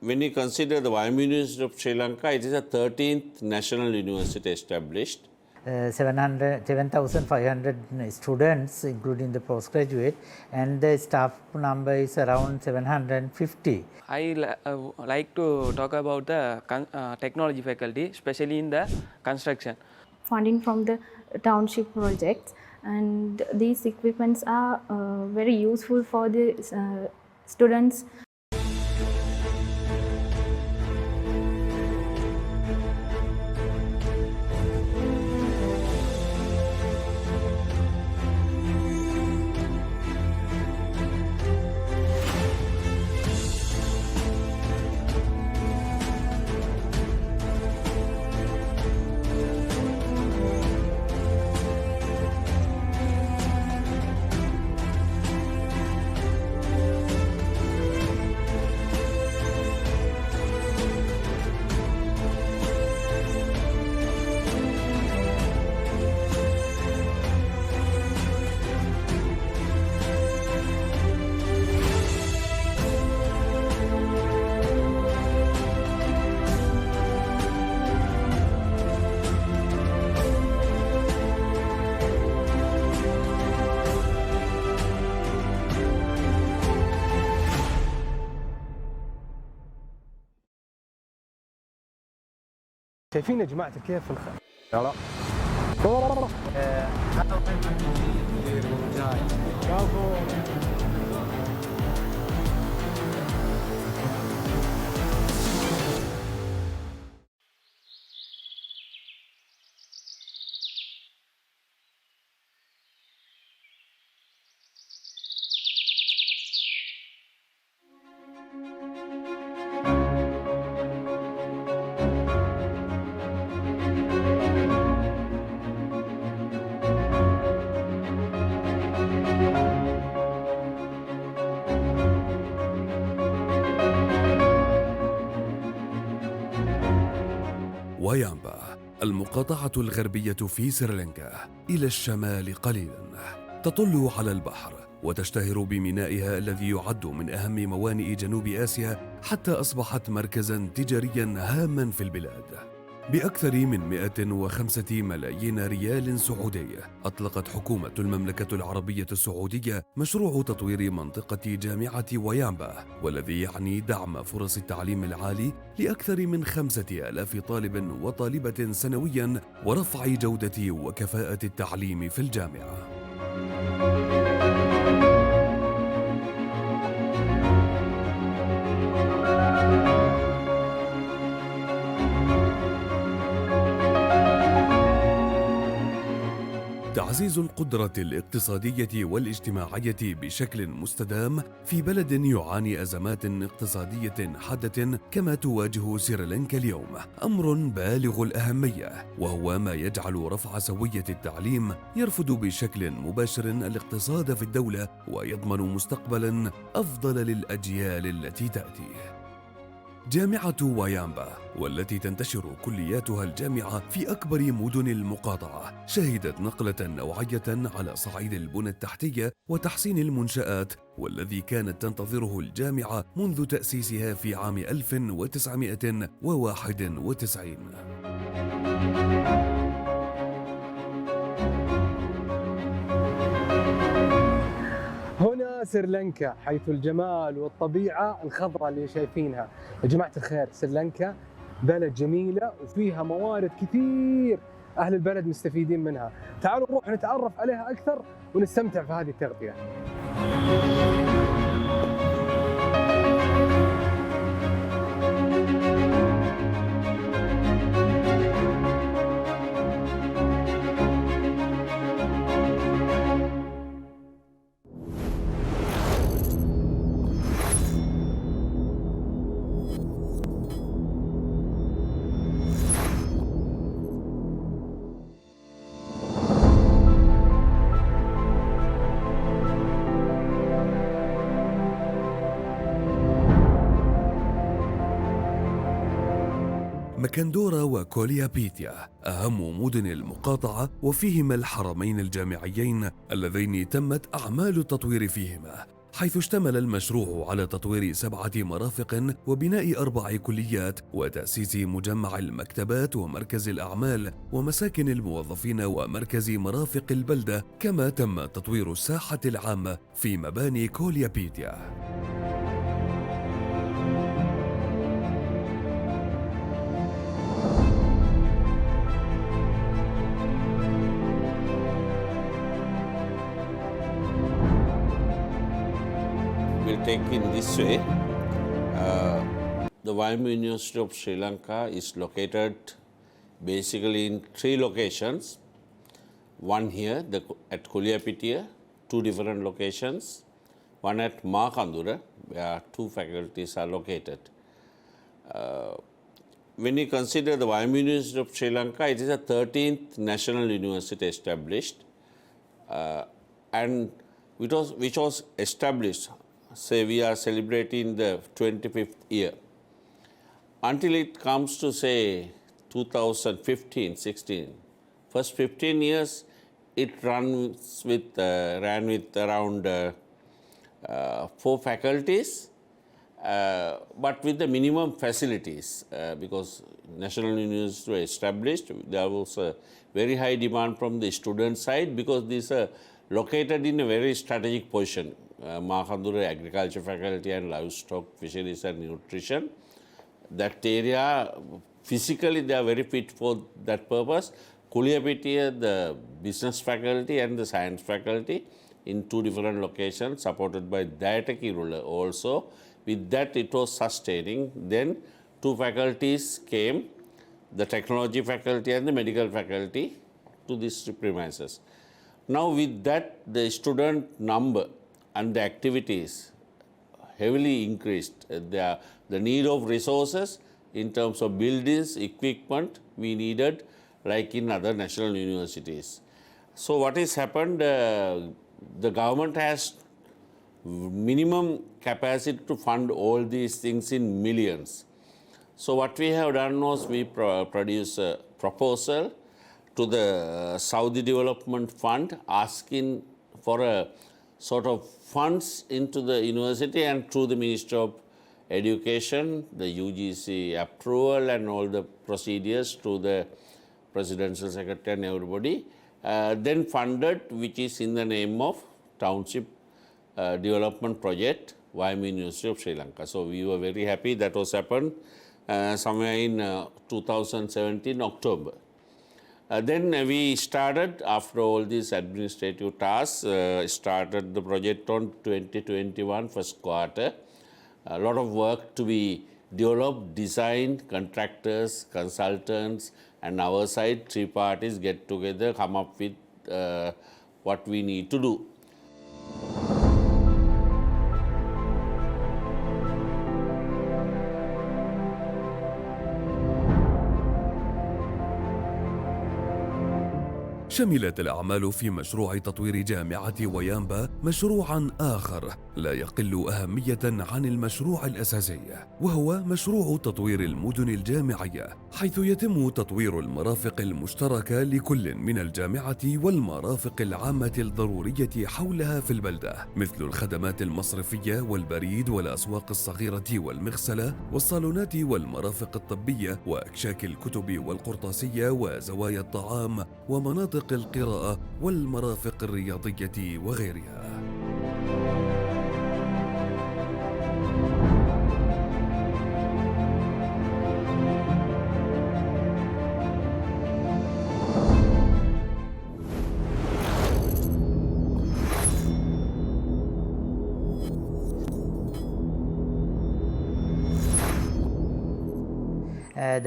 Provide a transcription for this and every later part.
When you consider the YM University of Sri Lanka, it is the 13th national university established. 7,500 students, including the postgraduate, and the staff number is around 750. I like to talk about the technology faculty, especially in the construction. Funding from the township projects, and these equipments are very useful for the students. شايفين يا جماعة كيف الخير؟ ويامبا المقاطعة الغربية في سريلانكا إلى الشمال قليلا، تطل على البحر وتشتهر بمينائها الذي يعد من أهم موانئ جنوب آسيا، حتى أصبحت مركزا تجاريا هاما في البلاد. بأكثر من 105 ملايين ريال سعودي أطلقت حكومة المملكة العربية السعودية مشروع تطوير منطقة جامعة ويامبا، والذي يعني دعم فرص التعليم العالي لأكثر من 5,000 طالب وطالبة سنويا، ورفع جودة وكفاءة التعليم في الجامعة. تعزيز القدرة الاقتصادية والاجتماعية بشكل مستدام في بلد يعاني أزمات اقتصادية حادة كما تواجه سريلانكا اليوم أمر بالغ الأهمية، وهو ما يجعل رفع سوية التعليم يرفد بشكل مباشر الاقتصاد في الدولة، ويضمن مستقبلا أفضل للأجيال التي تأتي. جامعة ويامبا، والتي تنتشر كلياتها الجامعة في أكبر مدن المقاطعة، شهدت نقلة نوعية على صعيد البنى التحتية وتحسين المنشآت، والذي كانت تنتظره الجامعة منذ تأسيسها في عام 1991. هنا سريلانكا، حيث الجمال والطبيعة الخضراء اللي شايفينها. يا جماعة الخير، سريلانكا بلد جميلة وفيها موارد كثير أهل البلد مستفيدين منها. تعالوا نروح نتعرف عليها أكثر ونستمتع في هذه التغطية. مكندورا وكوليا بيتيا أهم مدن المقاطعة، وفيهما الحرمين الجامعيين اللذين تمت أعمال التطوير فيهما، حيث اشتمل المشروع على تطوير 7 مرافق وبناء 4 كليات وتأسيس مجمع المكتبات ومركز الأعمال ومساكن الموظفين ومركز مرافق البلدة، كما تم تطوير الساحة العامة في مباني كوليابيديا. We'll take in this way. The YMU University of Sri Lanka is located basically in 3 locations. One here at Kuliapitiya, 2 different locations. One at Makandura, where 2 faculties are located. When you consider the YMU University of Sri Lanka, it is the 13th national university established, and which was established, say we are celebrating the 25th year. Until it comes to say 2015-16, first 15 years it ran with around 4 faculties, but with the minimum facilities, because national university were established, there was a very high demand from the student side, because these are located in a very strategic position. Makandura agriculture faculty and livestock, fisheries and nutrition. That area, physically they are very fit for that purpose. Kuliapitiya, the business faculty and the science faculty in 2 different locations, supported by Dayataki ruler also. With that it was sustaining. Then 2 faculties came, the technology faculty and the medical faculty, to these premises. Now with that, the student number and the activities heavily increased. The need of resources in terms of buildings, equipment we needed like in other national universities. So what has happened, the government has minimum capacity to fund all these things in millions. So what we have done was we produced a proposal to the Saudi Development Fund asking for a sort of funds into the university, and through the Ministry of Education, the UGC approval and all the procedures to the Presidential Secretary and everybody, then funded, which is in the name of Township Development Project, YMU University of Sri Lanka. So we were very happy that was happened somewhere in 2017 October. Then we started, after all these administrative tasks, started the project on 2021 first quarter. A lot of work to be developed, designed, contractors, consultants, and our side, 3 parties get together, come up with what we need to do. شملت الأعمال في مشروع تطوير جامعة ويامبا مشروعاً آخر لا يقل أهمية عن المشروع الأساسي، وهو مشروع تطوير المدن الجامعية، حيث يتم تطوير المرافق المشتركة لكل من الجامعة والمرافق العامة الضرورية حولها في البلدة، مثل الخدمات المصرفية والبريد والأسواق الصغيرة والمغسلة والصالونات والمرافق الطبية وأكشاك الكتب والقرطاسية وزوايا الطعام ومناطق القراءة والمرافق الرياضية وغيرها.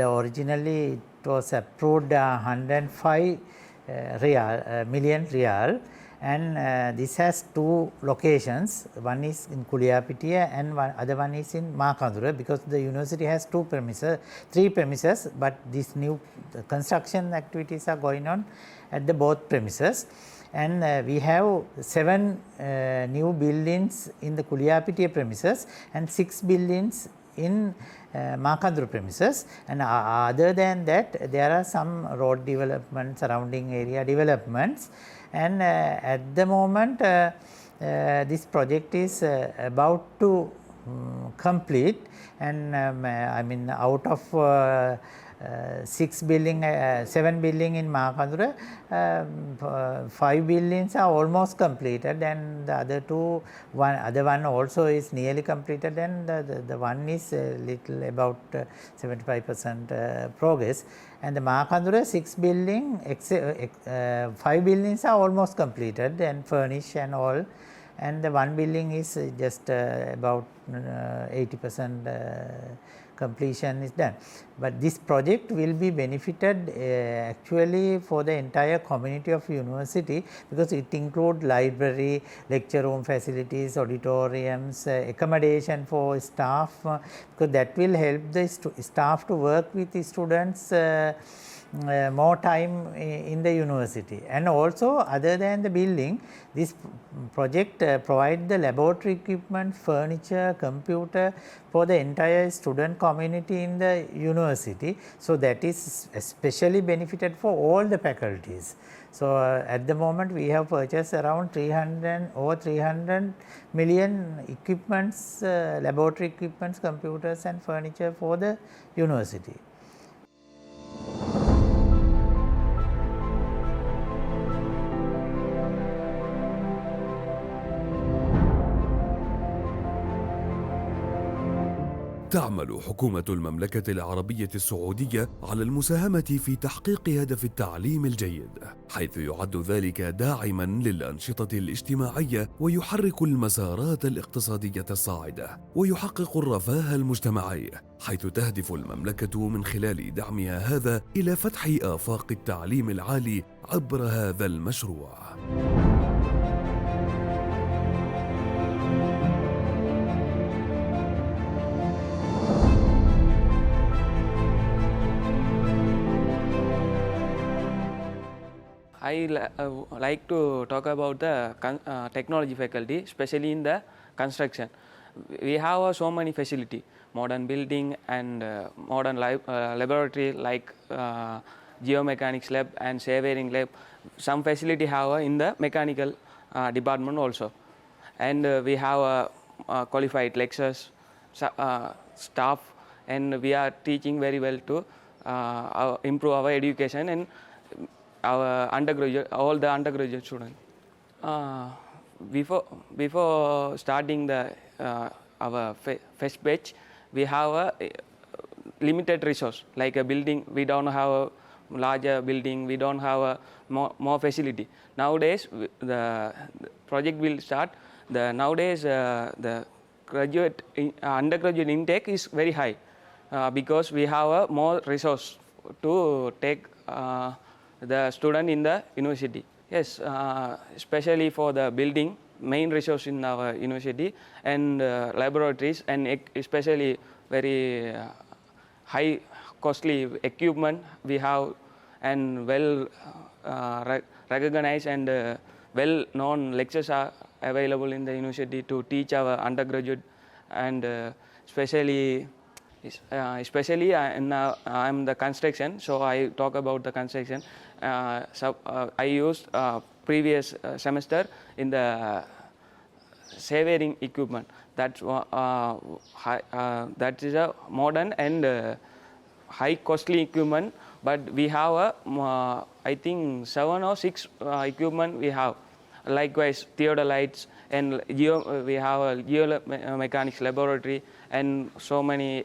Originally it was approved 105 million real, and this has 2 locations. One is in Kuliapitiya and other one is in Makandura, because the university has 3 premises, but these new construction activities are going on at the both premises. And we have 7 new buildings in the Kuliapitiya premises and 6 buildings in Makandura premises, and other than that there are some road development, surrounding area developments, and at the moment this project is about to complete, and I mean out of 7 building in Makandura, 5 buildings are almost completed, and the other one also is nearly completed, and the one is little about 75% progress. And the Makandura 6 building, 5 buildings are almost completed and furnished and all, and the 1 building is just about 80% completion is done. But this project will be benefited actually for the entire community of university, because it includes library, lecture room facilities, auditoriums, accommodation for staff, because that will help the staff to work with the students more time in the university. And also, other than the building, this project provides the laboratory equipment, furniture, computer for the entire student community in the university. So that is especially benefited for all the faculties. So at the moment we have purchased around 300 million equipments, laboratory equipments, computers and furniture for the university. تعمل حكومة المملكة العربية السعودية على المساهمة في تحقيق هدف التعليم الجيد، حيث يعد ذلك داعماً للأنشطة الاجتماعية ويحرك المسارات الاقتصادية الصاعدة ويحقق الرفاه المجتمعي، حيث تهدف المملكة من خلال دعمها هذا إلى فتح آفاق التعليم العالي عبر هذا المشروع. I like to talk about the technology faculty, especially in the construction. We have so many facility, modern building and modern laboratory like geomechanics lab and surveying lab. Some facility have in the mechanical department also, and we have qualified lecturers, staff, and we are teaching very well to improve our education and our undergraduate, all the undergraduate students. Before starting the our first batch, we have a limited resource like a building. We don't have a larger building. We don't have a more facility. Nowadays, the project will start. Nowadays the undergraduate intake is very high because we have a more resource to take the student in the university. Yes, especially for the building, main resource in our university, and laboratories, and especially very high costly equipment we have, and well recognized and well known lectures are available in the university to teach our undergraduate, and especially I'm the construction, so I talk about the construction. I used previous semester in the surveying equipment. That is a modern and high costly equipment, but we have I think 7 or 6 equipment we have. Likewise, theodolites, and we have a geomechanics laboratory, and so many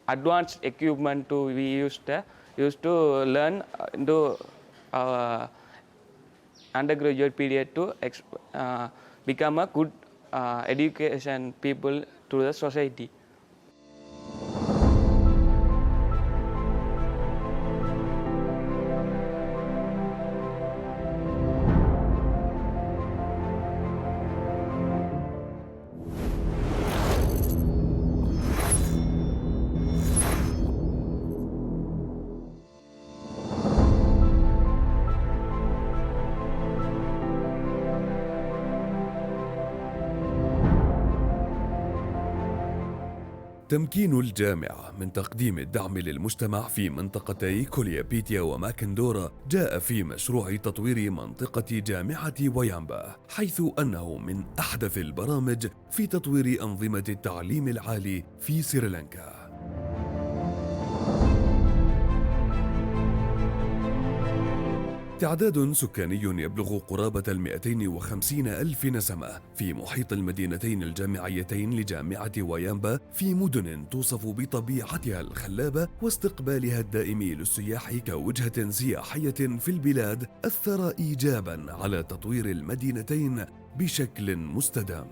advanced equipment we used to learn into our undergraduate period to become a good education people to the society. تمكين الجامعة من تقديم الدعم للمجتمع في منطقتي كوليابيتيا وماكندورا جاء في مشروع تطوير منطقة جامعة ويامبا، حيث أنه من أحدث البرامج في تطوير أنظمة التعليم العالي في سريلانكا. تعداد سكاني يبلغ قرابة 250 ألف نسمة في محيط المدينتين الجامعيتين لجامعة ويامبا، في مدن توصف بطبيعتها الخلابة واستقبالها الدائم للسياح كوجهة سياحية في البلاد، أثر إيجاباً على تطوير المدينتين بشكل مستدام.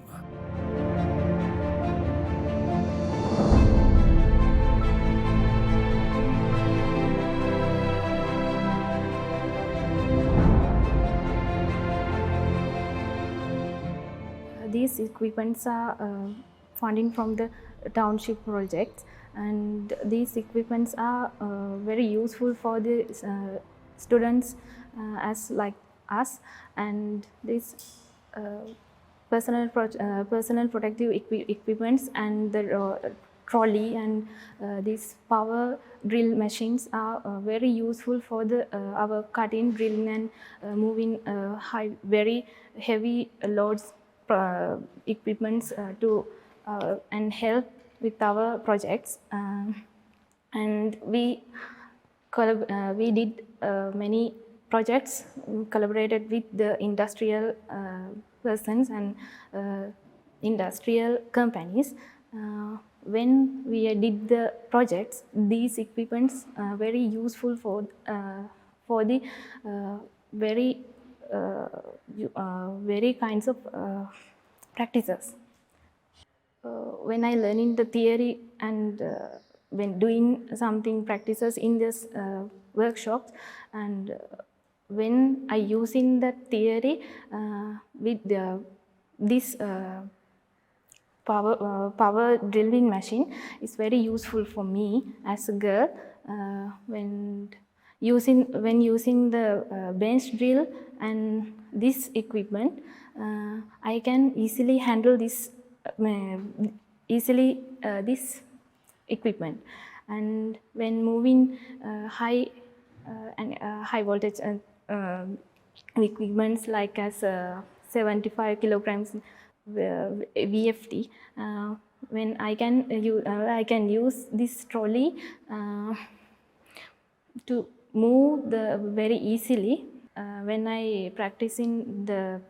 These equipments are funding from the township projects, and these equipments are very useful for the students as like us, and these personal protective equipments and the trolley and these power drill machines are very useful for the our cutting, drilling and moving very heavy loads equipments to and help with our projects, and we did many projects, collaborated with the industrial persons and industrial companies. When we did the projects, these equipments are very useful for the very kinds of practices. When I learning the theory and when doing something practices in this workshops, and when I using that theory with this power drilling machine is very useful for me as a girl. When using the bench drill and this equipment, I can easily handle this this equipment. And when moving high voltage equipments like as 75 kilograms VFD, when I can use this trolley to move very easily. When I practicing the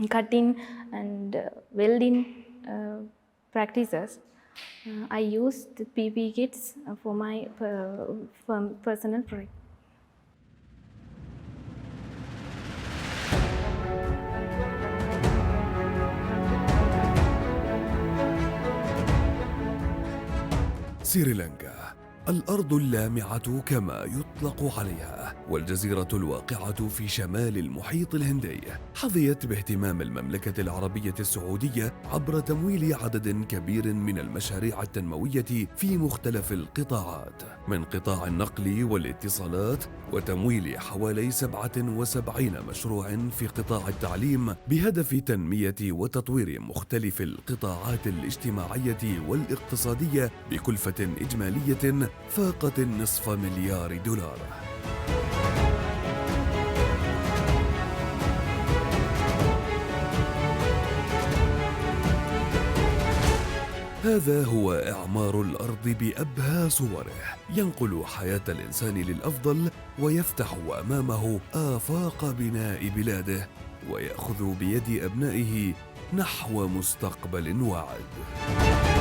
cutting and welding practices, I use the PP kits for my personal project. سريلانكا، الأرض اللامعة كما يطلق عليها، والجزيرة الواقعة في شمال المحيط الهندي، حظيت باهتمام المملكة العربية السعودية عبر تمويل عدد كبير من المشاريع التنموية في مختلف القطاعات، من قطاع النقل والاتصالات، وتمويل حوالي 77 مشروع في قطاع التعليم بهدف تنمية وتطوير مختلف القطاعات الاجتماعية والاقتصادية بكلفة إجمالية فاقت $250 مليار. هذا هو إعمار الأرض بأبهى صوره، ينقل حياة الإنسان للأفضل ويفتح أمامه آفاق بناء بلاده، ويأخذ بيد أبنائه نحو مستقبل واعد.